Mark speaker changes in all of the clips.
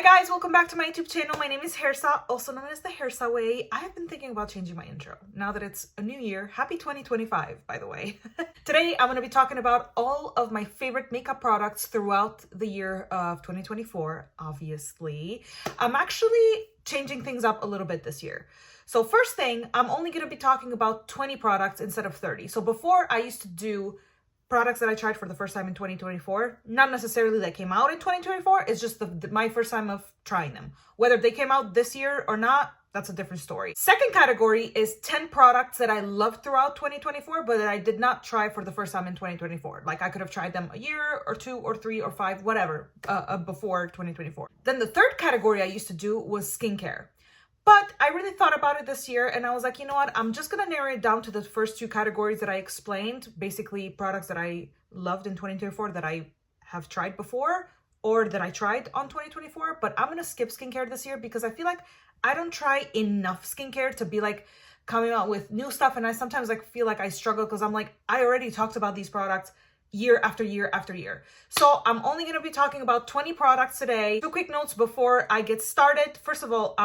Speaker 1: guys, welcome back to my YouTube channel. My name is Hersa, also known as the Hersa Way. I have been thinking about changing my intro now that it's a new year. Happy 2025, by the way. Today, I'm going to be talking about all of my favorite makeup products throughout the year of 2024, obviously. I'm actually changing things up a little bit this year. So first thing, I'm only going to be talking about 20 products instead of 30. So before, I used to do products that I tried for the first time in 2024, not necessarily that came out in 2024, it's just my first time of trying them. Whether they came out this year or not, that's a different story. Second category is 10 products that I loved throughout 2024, but that I did not try for the first time in 2024. Like I could have tried them a year or two or three or five, whatever, before 2024. Then the third category I used to do was skincare. But I really thought about it this year and I was like, you know what? I'm just going to narrow it down to the first two categories that I explained. Basically, products that I loved in 2024 that I have tried before or that I tried on 2024. But I'm going to skip skincare this year because I feel like I don't try enough skincare to be like coming out with new stuff. And I sometimes like feel like I struggle because I'm like, I already talked about these products year after year after year. So I'm only going to be talking about 20 products today. Two quick notes before I get started. First of all,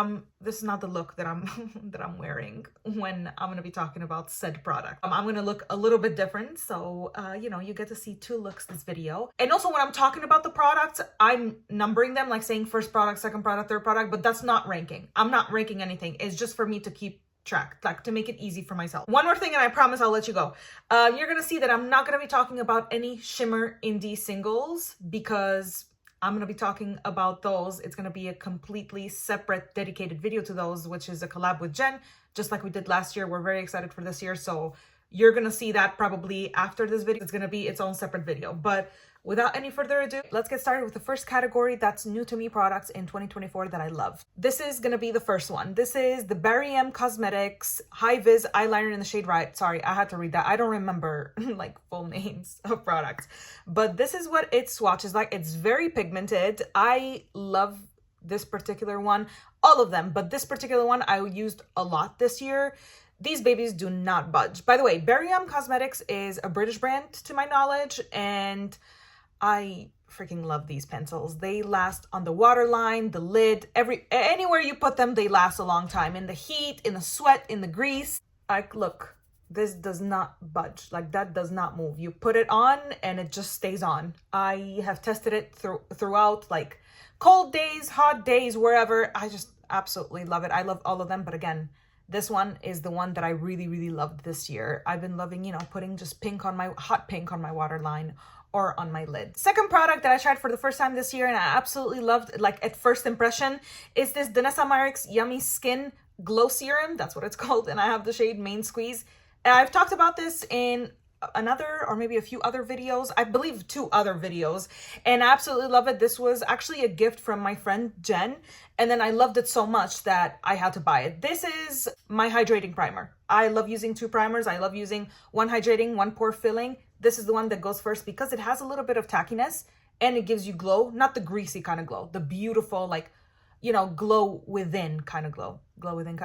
Speaker 1: this is not the look that I'm that I'm wearing when I'm going to be talking about said product. I'm going to look a little bit different. So, you know, you get to see two looks this video. And also when I'm talking about the products, I'm numbering them, like saying first product, second product, third product, but that's not ranking. I'm not ranking anything. It's just for me to keep track, like to make it easy for myself. One more thing and I promise I'll let you go. You're gonna see that I'm not gonna be talking about any shimmer indie singles because I'm gonna be talking about those. It's gonna be a completely separate dedicated video to those, which is a collab with Jen, just like we did last year. We're very excited for this year, so you're gonna see that probably after this video. It's gonna be its own separate video. But without any further ado, let's get started with the first category that's new to me products in 2024 that I love. This is gonna be the first one. This is the Barry M Cosmetics High Vis Eyeliner in the shade Right. Sorry, I had to read that. I don't remember like full names of products, but this is what its swatch is like. It's very pigmented. I love this particular one, all of them, but this particular one I used a lot this year. These babies do not budge. By the way, Barry M Cosmetics is a British brand to my knowledge, and I freaking love these pencils. They last on the waterline, the lid, anywhere you put them, they last a long time. In the heat, in the sweat, in the grease. Like, look, this does not budge. Like, that does not move. You put it on and it just stays on. I have tested it throughout, like, cold days, hot days, wherever. I just absolutely love it. I love all of them, but again, this one is the one that I really, really loved this year. I've been loving, you know, putting just pink on my, hot pink on my waterline or on my lid. Second product that I tried for the first time this year and I absolutely loved, like at first impression, is this Danessa Myricks Yummy Skin Glow Serum. That's what it's called. And I have the shade Main Squeeze. I've talked about this in another or maybe a few other videos. I believe 2 other videos. And I absolutely love it. This was actually a gift from my friend Jen. And then I loved it so much that I had to buy it. This is my hydrating primer. I love using 2 primers. I love using one hydrating, one pore filling. This is the one that goes first because it has a little bit of tackiness and it gives you glow, not the greasy kind of glow, the beautiful, like, you know, glow within kind of glow. Glow within.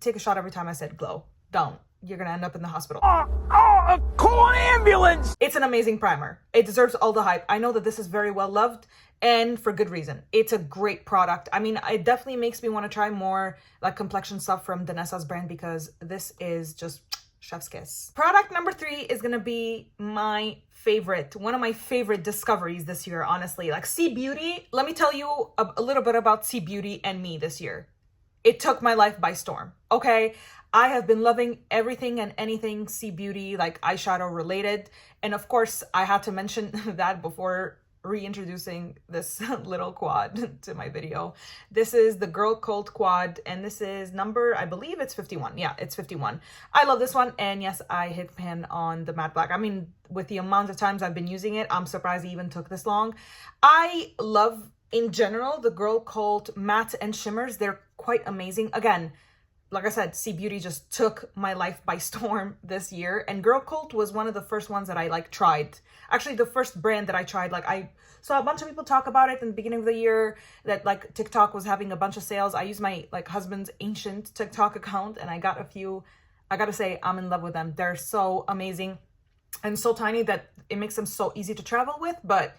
Speaker 1: Take a shot every time I said glow. Don't. You're going to end up in the hospital. Call an ambulance! It's an amazing primer. It deserves all the hype. I know that this is very well loved and for good reason. It's a great product. I mean, it definitely makes me want to try more like complexion stuff from Danessa's brand because this is just chef's kiss. Product number 3 is gonna be my favorite, one of my favorite discoveries this year, honestly. Like C Beauty, let me tell you a little bit about C Beauty and me this year. It took my life by storm, okay? I have been loving everything and anything C Beauty, like eyeshadow related. And of course, I had to mention that before reintroducing this little quad to my video. This is the Girlcult quad and this is number, I believe it's 51. Yeah, it's 51. I love this one, and yes, I hit pan on the matte black. I mean, with the amount of times I've been using it, I'm surprised it even took this long. I love in general the Girlcult matte and shimmers. They're quite amazing. Again, like I said, C Beauty just took my life by storm this year, and Girlcult was one of the first ones that I like tried. Actually, the first brand that I tried. Like, I saw a bunch of people talk about it in the beginning of the year that like TikTok was having a bunch of sales. I used my like husband's ancient TikTok account and I got a few. I gotta say, I'm in love with them. They're so amazing and so tiny that it makes them so easy to travel with, but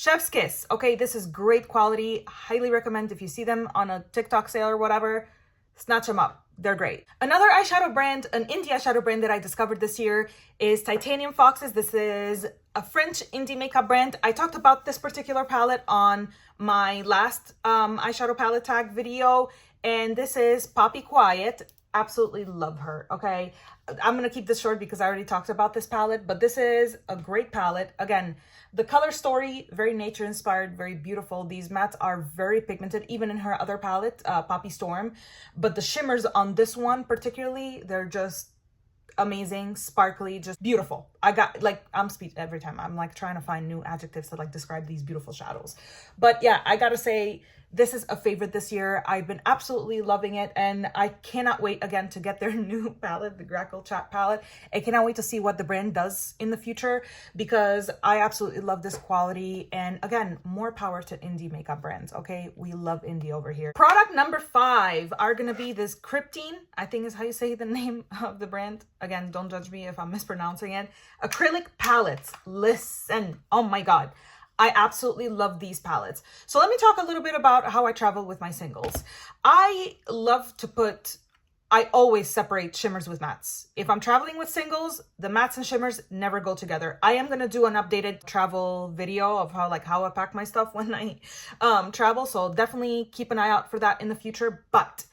Speaker 1: Chef's Kiss. Okay, this is great quality. Highly recommend if you see them on a TikTok sale or whatever, snatch them up. They're great. Another eyeshadow brand, an indie eyeshadow brand that I discovered this year is Titanium Foxes. This is a French indie makeup brand. I talked about this particular palette on my last eyeshadow palette tag video, and this is Poppy Quiet. Absolutely love her, okay? I'm gonna keep this short because I already talked about this palette, but this is a great palette. Again, the color story, very nature inspired, very beautiful. These mattes are very pigmented, even in her other palette, Poppy Storm. But the shimmers on this one particularly, they're just amazing, sparkly, just beautiful. I got, like, I'm speech every time. I'm like trying to find new adjectives to like describe these beautiful shadows. But yeah, I gotta say, this is a favorite this year. I've been absolutely loving it, and I cannot wait again to get their new palette, the Girlcult Chat palette. I cannot wait to see what the brand does in the future because I absolutely love this quality. And again, more power to indie makeup brands, okay? We love indie over here. Product number 5 are gonna be this Kryptein, I think is how you say the name of the brand. Again, don't judge me if I'm mispronouncing it. Acrylic palettes. Listen, oh my God. I absolutely love these palettes. So let me talk a little bit about how I travel with my singles. I love to I always separate shimmers with mattes. If I'm traveling with singles, the mattes and shimmers never go together. I am gonna do an updated travel video of how I pack my stuff when I travel. So definitely keep an eye out for that in the future. But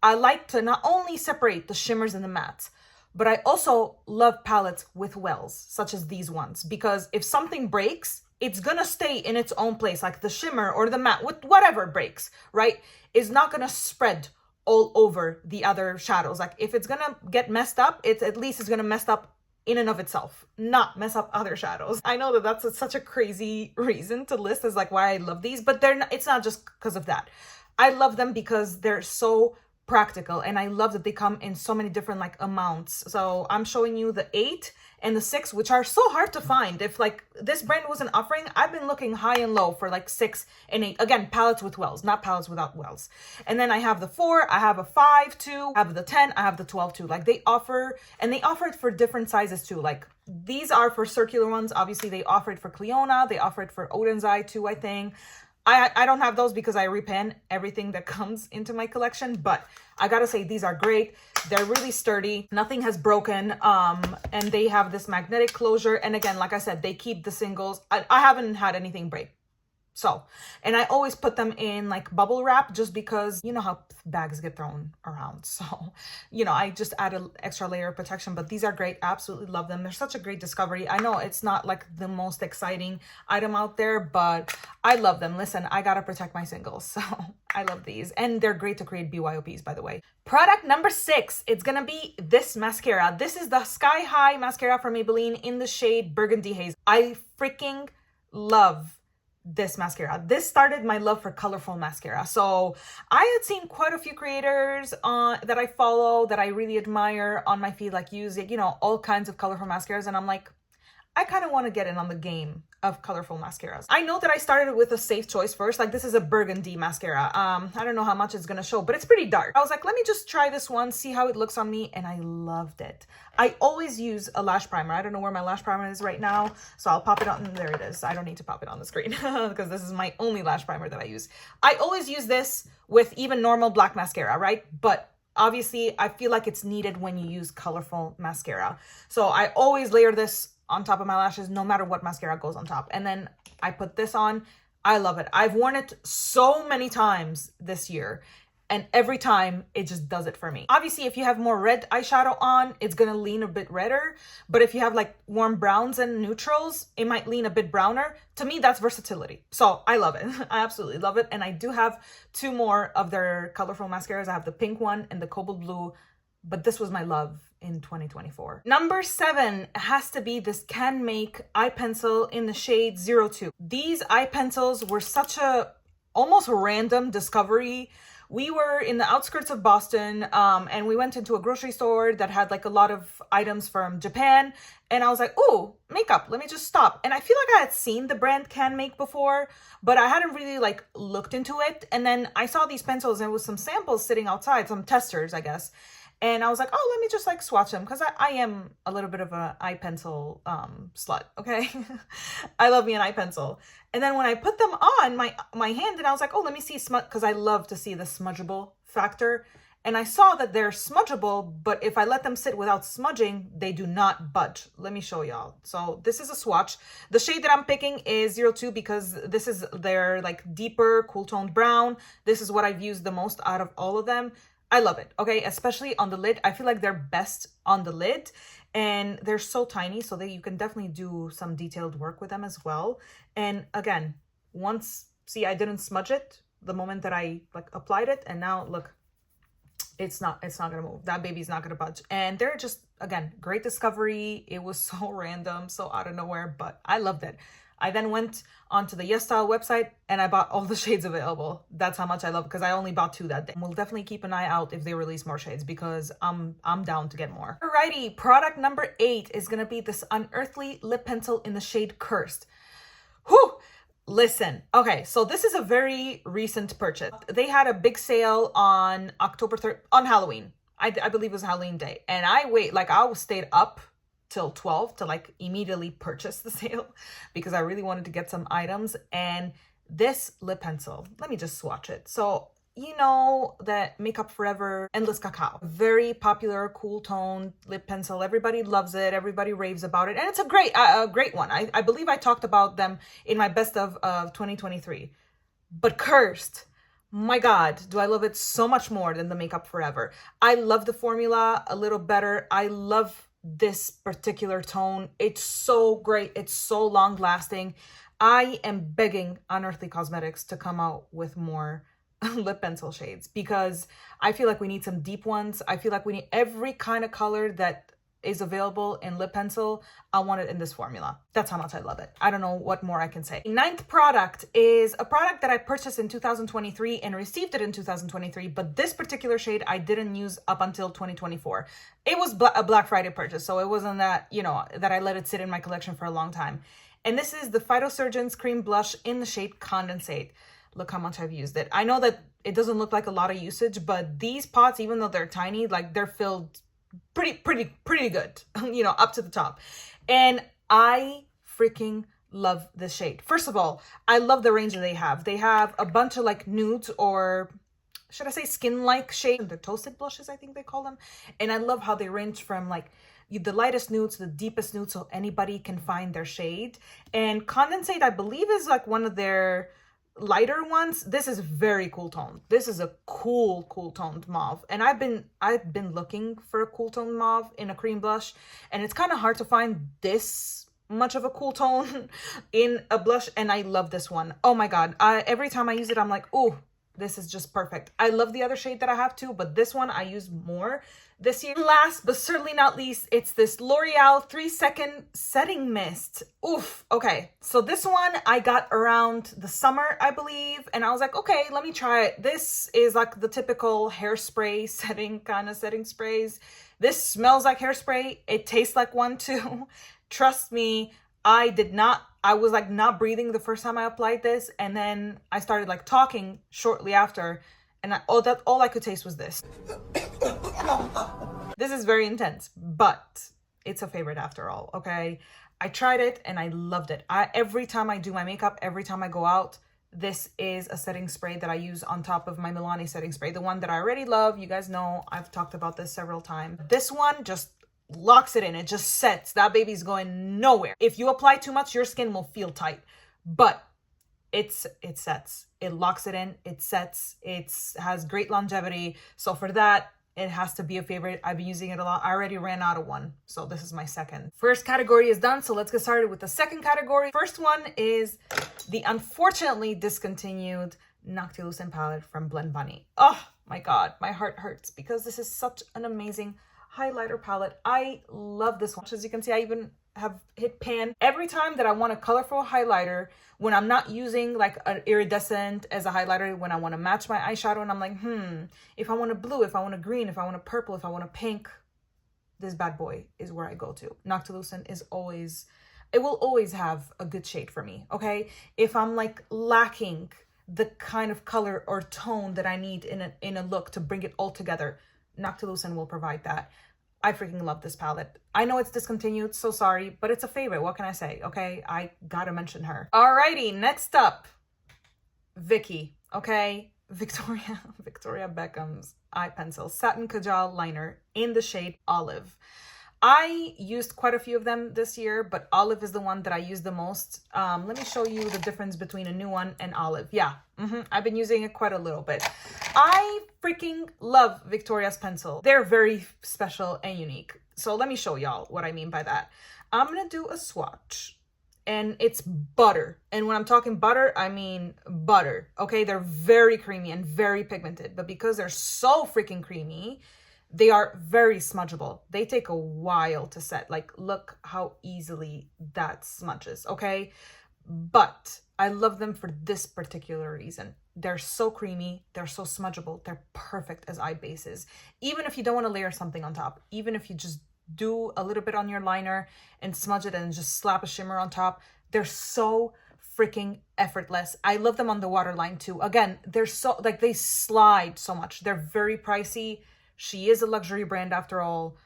Speaker 1: I like to not only separate the shimmers and the mattes, but I also love palettes with wells, such as these ones, because if something breaks, it's gonna stay in its own place, like the shimmer or the matte, with whatever breaks, right? Is not gonna spread all over the other shadows. Like if it's gonna get messed up, at least it's gonna mess up in and of itself, not mess up other shadows. I know that that's such a crazy reason to list as like why I love these, but it's not just because of that. I love them because they're so practical, and I love that they come in so many different like amounts. So I'm showing you the 8 and the 6, which are so hard to find. If like this brand wasn't offering, I've been looking high and low for like 6 and 8. Again, palettes with wells, not palettes without wells. And then I have the 4, I have a 5 too, I have the 10, I have the 12 too. Like they offer, and they offer it for different sizes too. Like these are for circular ones. Obviously they offer it for Cleona, they offer it for Odin's Eye too, I think. I don't have those because I repan everything that comes into my collection, but I gotta say these are great. They're really sturdy. Nothing has broken. And they have this magnetic closure. And again, like I said, they keep the singles. I haven't had anything break. So, and I always put them in like bubble wrap just because you know how bags get thrown around. So, you know, I just add an extra layer of protection, but these are great. Absolutely love them. They're such a great discovery. I know it's not like the most exciting item out there, but I love them. Listen, I gotta protect my singles. So I love these, and they're great to create BYOPs, by the way. Product number 6, it's gonna be this mascara. This is the Sky High mascara from Maybelline in the shade Burgundy Haze. I freaking love this mascara. This started my love for colorful mascara. So I had seen quite a few creators that I follow that I really admire on my feed, like using, you know, all kinds of colorful mascaras. And I'm like, I kind of want to get in on the game of colorful mascaras. I know that I started with a safe choice first. Like this is a burgundy mascara. I don't know how much it's gonna show, but it's pretty dark. I was like, let me just try this one, see how it looks on me, and I loved it. I always use a lash primer. I don't know where my lash primer is right now, so I'll pop it on. There it is. I don't need to pop it on the screen because this is my only lash primer that I use. I always use this with even normal black mascara, right? But obviously, I feel like it's needed when you use colorful mascara. So I always layer this on top of my lashes, no matter what mascara goes on top. And then I put this on. I love it. I've worn it so many times this year, and every time it just does it for me. Obviously, if you have more red eyeshadow on, it's gonna lean a bit redder. But if you have like warm browns and neutrals, it might lean a bit browner. To me, that's versatility. So I love it. I absolutely love it. And I do have 2 more of their colorful mascaras. I have the pink one and the cobalt blue, but this was my love in 2024. Number 7 has to be this Canmake eye pencil in the shade 02. These eye pencils were such a almost random discovery. We were in the outskirts of Boston and we went into a grocery store that had like a lot of items from Japan. And I was like, oh, makeup, let me just stop. And I feel like I had seen the brand Canmake before, but I hadn't really like looked into it. And then I saw these pencils and it was some samples sitting outside, some testers, I guess. And I was like, oh, let me just like swatch them, because I am a little bit of an eye pencil slut, okay? I love me an eye pencil. And then when I put them on my hand, and I was like, oh, let me see smudge, because I love to see the smudgeable factor. And I saw that they're smudgeable, but if I let them sit without smudging, they do not budge. Let me show y'all. So this is a swatch. The shade that I'm picking is 02 because this is their like deeper cool toned brown. This is what I've used the most out of all of them. I love it, okay? Especially on the lid. I feel like they're best on the lid, and they're so tiny, so that you can definitely do some detailed work with them as well. And again, once, see, I didn't smudge it the moment that I like applied it, and now look, it's not gonna move. That baby's not gonna budge. And they're just, again, great discovery. It was so random, so out of nowhere, but I loved it. I then went onto the YesStyle website and I bought all the shades available. That's how much I love, because I only bought 2 that day. We'll definitely keep an eye out if they release more shades, because I'm down to get more. Alrighty, product number 8 is gonna be this Unearthly lip pencil in the shade Cursed. Whew! Listen, okay, so this is a very recent purchase. They had a big sale on October 3rd, on Halloween. I believe it was Halloween day. And I stayed up till 12 to like immediately purchase the sale, because I really wanted to get some items. And this lip pencil, let me just swatch it. So, you know that Makeup Forever Endless Cacao, very popular cool tone lip pencil. Everybody loves it, everybody raves about it, and it's a great one. I believe I talked about them in my best of 2023. But Cursed, my God, do I love it so much more than the Makeup Forever. I love the formula a little better. I love this particular tone. It's so great. It's so long lasting. I am begging Unearthly Cosmetics to come out with more lip pencil shades, because I feel like we need some deep ones. I feel like we need every kind of color that is available in lip pencil. I want it in this formula. That's how much I love it. I don't know what more I can say. 9th product is a product that I purchased in 2023 and received it in 2023, but this particular shade I didn't use up until 2024. It was a Black Friday purchase, so it wasn't that, you know, that I let it sit in my collection for a long time. And this is the Phytosurgence Cream Blush in the shade Condensate. Look how much I've used it. I know that it doesn't look like a lot of usage, but these pots, even though they're tiny, like they're filled pretty good, you know, up to the top. And I freaking love this shade. First of all, I love the range that they have. They have a bunch of like nudes, or should I say skin-like shade. The toasted blushes, I think they call them. And I love how they range from like the lightest nudes to the deepest nudes, so anybody can find their shade. And Condensate, I believe, is like one of their lighter ones. This is very cool toned. This is a cool toned mauve, and I've been looking for a cool toned mauve in a cream blush, and it's kind of hard to find this much of a cool tone in a blush, and I love this one. Oh my God, every time I use it, I'm like, oh, this is just perfect. I love the other shade that I have too, but this one I use more this year. Last but certainly not least, it's this L'Oreal 3-second setting mist. Oof. Okay, so this one I got around the summer, I believe, and I was like, okay, let me try it. This is like the typical hairspray setting kind of setting sprays. This smells like hairspray. It tastes like one too. Trust me, I was like not breathing the first time I applied this, and then I started like talking shortly after, and all I could taste was this. This is very intense, but it's a favorite after all, okay? I tried it and I loved it. Every time I do my makeup, every time I go out, this is a setting spray that I use on top of my Milani setting spray, the one that I already love. You guys know I've talked about this several times. This one just locks it in. It just sets. That baby's going nowhere. If you apply too much, your skin will feel tight, but it sets. It locks it in. It sets. It has great longevity. So for that, it has to be a favorite. I've been using it a lot. I already ran out of one, so this is my second. First category is done, so let's get started with the second category. First one is the unfortunately discontinued Noctilucent palette from Blend Bunny. Oh my God, my heart hurts, because this is such an amazing highlighter palette. I love this one. As you can see, I even have hit pan. Every time that I want a colorful highlighter, when I'm not using like an iridescent as a highlighter, when I want to match my eyeshadow and I'm like, if I want a blue, if I want a green, if I want a purple, if I want a pink, this bad boy is where I go to. Noctilucent is always, it will always have a good shade for me, okay? If I'm like lacking the kind of color or tone that I need in a look to bring it all together, Noctilucent will provide that. I freaking love this palette. I know it's discontinued, so sorry, but it's a favorite. What can I say? Okay, I gotta mention her. Alrighty, next up, Vicky, okay? Victoria Beckham's eye pencil, Satin Kajal liner in the shade Olive. I used quite a few of them this year, but Olive is the one that I use the most. Let me show you the difference between a new one and Olive. Yeah, I've been using it quite a little bit. I freaking love Victoria's pencil. They're very special and unique. So let me show y'all what I mean by that. I'm gonna do a swatch and it's butter. And when I'm talking butter, I mean butter, okay? They're very creamy and very pigmented, but because they're so freaking creamy, they are very smudgeable. They take a while to set. Like, look how easily that smudges, okay? But I love them for this particular reason. They're so creamy. They're so smudgeable. They're perfect as eye bases. Even if you don't want to layer something on top, even if you just do a little bit on your liner and smudge it and just slap a shimmer on top, they're so freaking effortless. I love them on the waterline too. Again, they're so, like, they slide so much. They're very pricey. She is a luxury brand after all,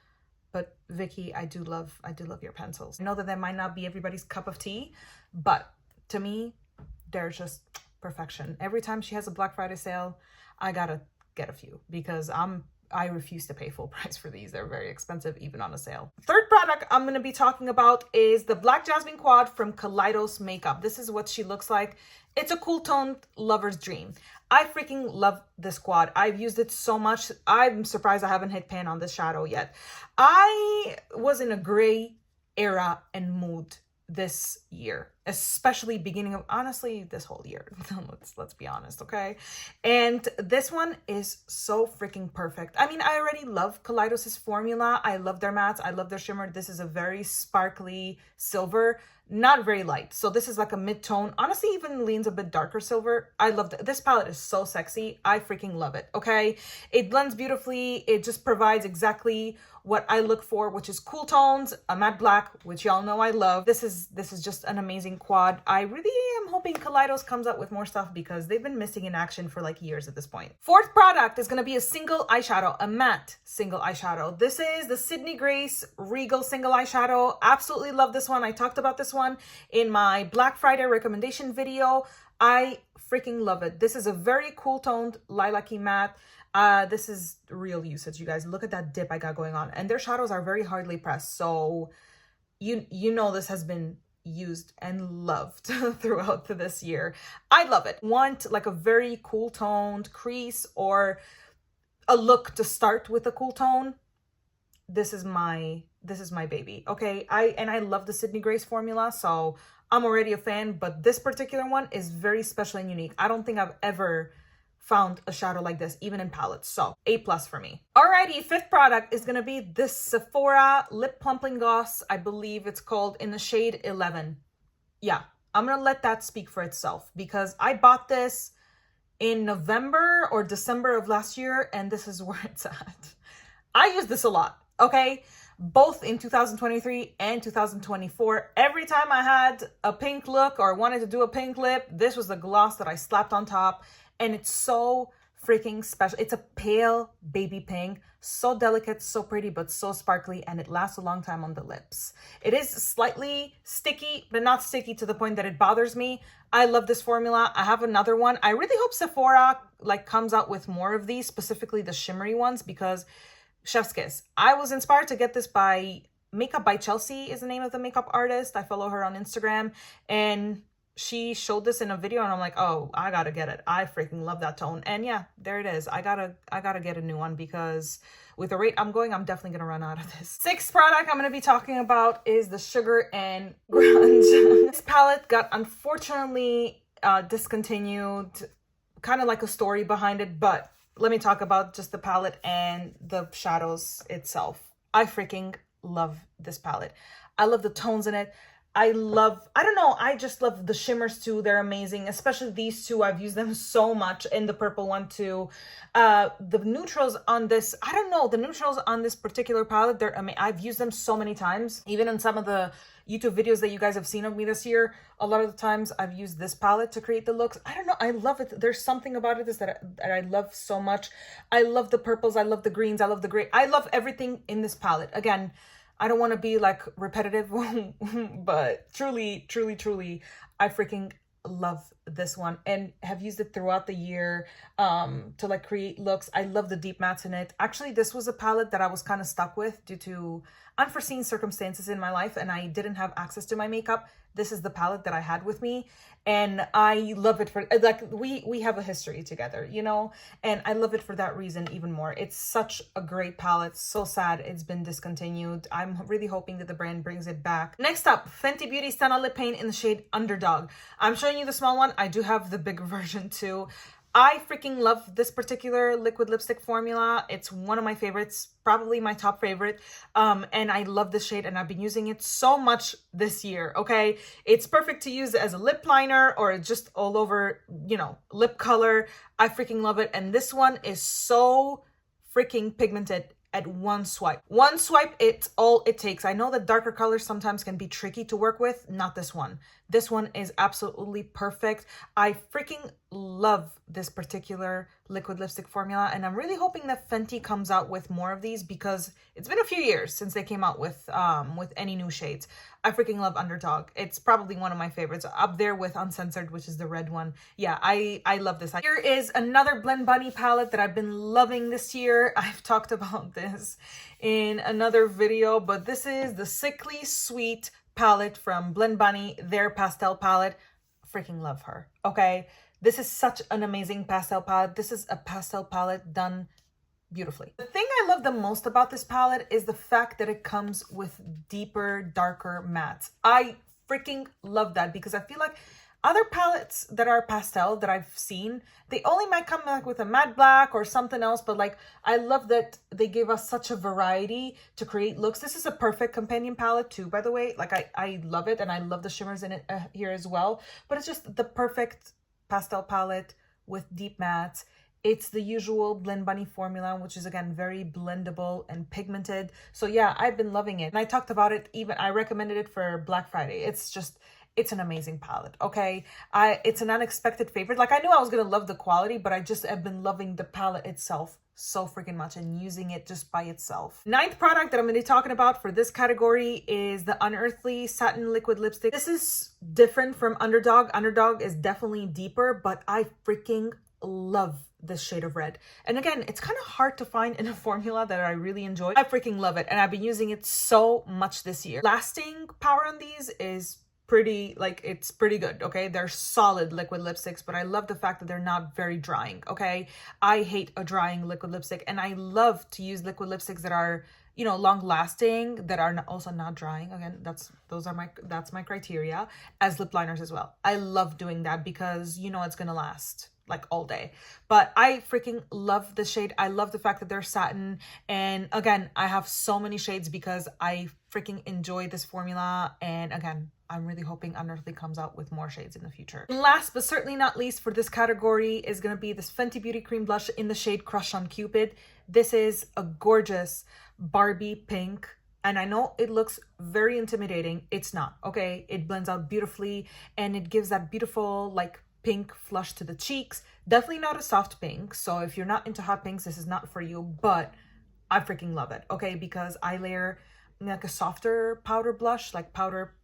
Speaker 1: but Vicky, I do love your pencils. I know that might not be everybody's cup of tea, but to me, they're just perfection. Every time she has a Black Friday sale, I gotta get a few because I refuse to pay full price for these. They're very expensive, even on a sale. Third product I'm going to be talking about is the Black Jasmine Quad from Kaleidos Makeup. This is what she looks like. It's a cool toned lover's dream. I freaking love this quad. I've used it so much. I'm surprised I haven't hit pan on this shadow yet. I was in a gray era and mood this year, especially beginning of, honestly, this whole year. let's be honest, okay? And this one is so freaking perfect. I mean, I already love Kaleidos' formula. I love their mattes. I love their shimmer. This is a very sparkly silver, not very light. So this is like a mid-tone, honestly even leans a bit darker silver. I love this palette is so sexy. I freaking love it, okay? It blends beautifully. It just provides exactly what I look for, which is cool tones, a matte black, which y'all know I love. This is just an amazing quad. I really am hoping Kaleidos comes out with more stuff because they've been missing in action for like years at this point. Fourth product is gonna be a single eyeshadow, a matte single eyeshadow. This is the Sydney Grace Regal single eyeshadow. Absolutely love this one. I talked about this one in my Black Friday recommendation video. I freaking love it. This is a very cool toned lilac-y matte. This is real usage, you guys. Look at that dip I got going on. And their shadows are very hardly pressed. So you know this has been used and loved throughout this year. I love it. Want like a very cool toned crease or a look to start with a cool tone? This is my baby, okay? I love the Sydney Grace formula, so I'm already a fan, but this particular one is very special and unique. I don't think I've ever found a shadow like this, even in palettes. So A+ for me. Alrighty, fifth product is gonna be this Sephora lip plumping gloss. I believe it's called in the shade 11. Yeah, I'm gonna let that speak for itself because I bought this in November or December of last year, and this is where it's at. I use this a lot, okay? Both in 2023 and 2024. Every time I had a pink look or wanted to do a pink lip, this was the gloss that I slapped on top. And it's so freaking special. It's a pale baby pink, so delicate, so pretty, but so sparkly, and it lasts a long time on the lips. It is slightly sticky, but not sticky to the point that it bothers me. I love this formula. I have another one. I really hope Sephora like comes out with more of these, specifically the shimmery ones, because chef's kiss. I was inspired to get this by Makeup by Chelsea is the name of the makeup artist. I follow her on Instagram, and she showed this in a video and I'm like, oh, I gotta get it. I freaking love that tone. And yeah, there it is. I gotta get a new one because with the rate I'm going, I'm definitely gonna run out of this. Sixth product I'm gonna be talking about is the Sugar and Grunge. This palette got unfortunately discontinued, kind of like a story behind it, but let me talk about just the palette and the shadows itself. I freaking love this palette. I love the tones in it. I don't know, I just love the shimmers too. They're amazing, especially these two. I've used them so much, and the purple one too. The neutrals on this, I don't know, the neutrals on this particular palette, they're amazing. I've used them so many times, even in some of the YouTube videos that you guys have seen of me this year. A lot of the times I've used this palette to create the looks. I don't know, I love it. There's something about it that I love so much. I love the purples, I love the greens, I love the gray. I love everything in this palette. Again, I don't want to be like repetitive, but truly, I freaking love this one and have used it throughout the year to like create looks. I love the deep mattes in it. Actually, this was a palette that I was kind of stuck with due to unforeseen circumstances in my life, and I didn't have access to my makeup. This is the palette that I had with me, and I love it for, like, we have a history together, you know, and I love it for that reason even more. It's such a great palette. So sad it's been discontinued. I'm really hoping that the brand brings it back. Next up, Fenty Beauty Stunna Lip Paint in the shade Underdawg. I'm showing you the small one. I do have the bigger version too. I freaking love this particular liquid lipstick formula. It's one of my favorites, probably my top favorite. And I love this shade, and I've been using it so much this year, okay? It's perfect to use as a lip liner or just all over, you know, lip color. I freaking love it. And this one is so freaking pigmented at one swipe. One swipe, it's all it takes. I know that darker colors sometimes can be tricky to work with. Not this one. This one is absolutely perfect. I freaking love this particular liquid lipstick formula, and I'm really hoping that Fenty comes out with more of these because it's been a few years since they came out with any new shades. I freaking love Underdawg. It's probably one of my favorites, up there with Uncensored, which is the red one. Yeah, I love this. Here is another Blend Bunny palette that I've been loving this year. I've talked about this in another video, but this is the Sickly Sweet palette from Blend Bunny, their pastel palette. Freaking love her, okay? This is such an amazing pastel palette. This is a pastel palette done beautifully. The thing I love the most about this palette is the fact that it comes with deeper, darker mattes. I freaking love that because I feel like other palettes that are pastel that I've seen, they only might come like with a matte black or something else, but like I love that they gave us such a variety to create looks. This is a perfect companion palette too, by the way. Like I love it, and I love the shimmers in it here as well, but it's just the perfect pastel palette with deep mattes. It's the usual Blend Bunny formula, which is again very blendable and pigmented. So yeah, I've been loving it, and I talked about it, even I recommended it for Black Friday. It's an amazing palette, okay? It's an unexpected favorite. Like, I knew I was gonna love the quality, but I just have been loving the palette itself so freaking much and using it just by itself. Ninth product that I'm gonna be talking about for this category is the Unearthly Satin Liquid Lipstick. This is different from Underdawg. Underdawg is definitely deeper, but I freaking love this shade of red. And again, it's kind of hard to find in a formula that I really enjoy. I freaking love it, and I've been using it so much this year. Lasting power on these is pretty, like, it's pretty good, okay? They're solid liquid lipsticks, but I love the fact that they're not very drying, okay? I hate a drying liquid lipstick, and I love to use liquid lipsticks that are, you know, long lasting, that are also not drying. Again, that's my criteria as lip liners as well. I love doing that because, you know, it's gonna last like all day. But I freaking love the shade. I love the fact that they're satin, and again, I have so many shades because I freaking enjoy this formula. And again, I'm really hoping Unearthly comes out with more shades in the future. And last but certainly not least for this category is gonna be this Fenty Beauty Cream Blush in the shade Crush on Cupid. This is a gorgeous Barbie pink, and I know it looks very intimidating. It's not, okay? It blends out beautifully, and it gives that beautiful like pink flush to the cheeks. Definitely not a soft pink, so if you're not into hot pinks, this is not for you, but I freaking love it, okay? Because I layer like a softer powder blush, like powder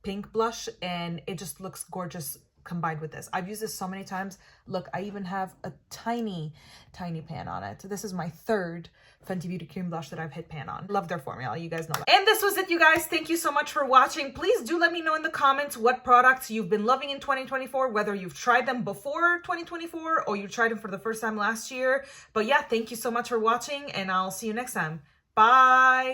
Speaker 1: pink blush, and it just looks gorgeous combined with this. I've used this so many times. Look, I even have a tiny pan on it. This is my third Fenty Beauty Cream Blush that I've hit pan on. Love their formula, you guys know that. And this was it, you guys. Thank you so much for watching. Please do let me know in the comments what products you've been loving in 2024, whether you've tried them before 2024 or you tried them for the first time last year. But yeah, thank you so much for watching, and I'll see you next time. Bye!